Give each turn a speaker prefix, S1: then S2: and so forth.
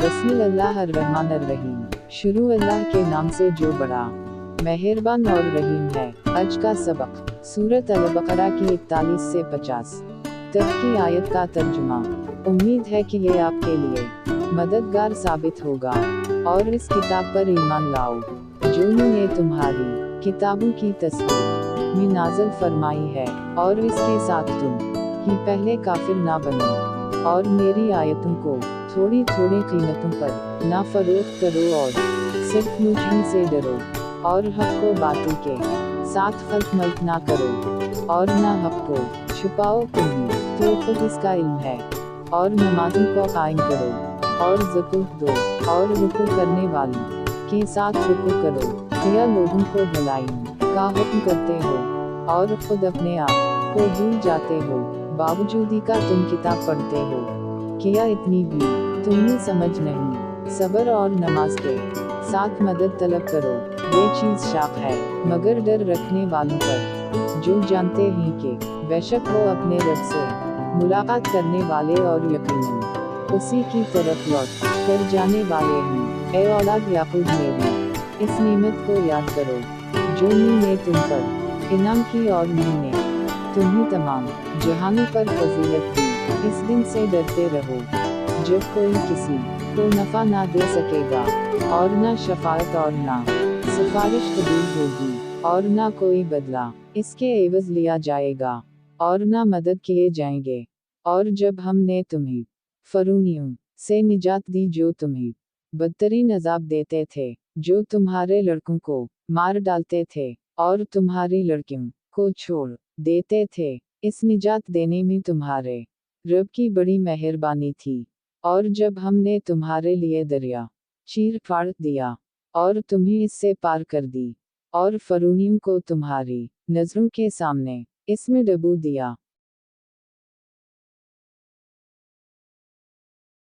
S1: बस्मिल्लाह अर्रहमान अर्रहीम। शुरू अल्लाह के नाम से जो बड़ा मेहरबान और रहीम है। आज का सबक सूरत अल-बकरा की 41 से 50 तक की आयत का तर्जुमा। उम्मीद है कि ये आपके लिए मददगार साबित होगा और इस किताब पर ईमान लाओ जो ने तुम्हारी किताबों की तस्दीक में नाज़िल फरमाई है, और इसके साथ तुम ही पहले काफिर ना बनो और मेरी आयतों को थोड़ी थोड़ी कीमतों पर ना फरोख्त करो और सिर्फ मुझ ही से डरो और हक को बातिल के साथ खल्क मल्क ना करो और ना हक को छुपाओ। तुम्हें तो खुद इसका इल्म है। और नमाज़ों को कायम करो और ज़कात दो और रुकू करने वालों के साथ रुकू करो। क्या लोगों को भलाई का हुक्म करते हो और खुद अपने आप को भूल जाते हो। बावजूदी का तुम किताब पढ़ते हो, क्या इतनी भी तुम्हें समझ नहीं। सब्र और नमाज के साथ मदद तलब करो। ये चीज शाप है मगर डर रखने वालों पर जो जानते हैं कि बेशक वो अपने रब से मुलाकात करने वाले और यकीनन उसी की तरफ लौट कर जाने वाले हैं। ए औलाद याकूब मेरी इस नेमत को याद करो जो ने तुम पर इनाम की और ने तुम्हें तमाम जहानों पर फजीलत दी। इस दिन से डरते रहो जब कोई किसी को नफा ना दे सकेगा और ना शफाअत और ना सिफारिश कबूल होगी और ना कोई बदला इसके एवज लिया जाएगा और ना मदद किए जाएंगे। और जब हमने तुम्हें फरूनियों से निजात दी जो तुम्हें बदतरीन अजाब देते थे, जो तुम्हारे लड़कों को मार डालते थे और तुम्हारी लड़कियों को छोड़ देते थे, इस निजात देने में तुम्हारे रब की बड़ी मेहरबानी थी। और जब हमने तुम्हारे लिए दरिया चीर फाड़ दिया और तुम्हें इससे पार कर दी और फरूनियों को तुम्हारी नजरों के सामने इसमें डुबो दिया,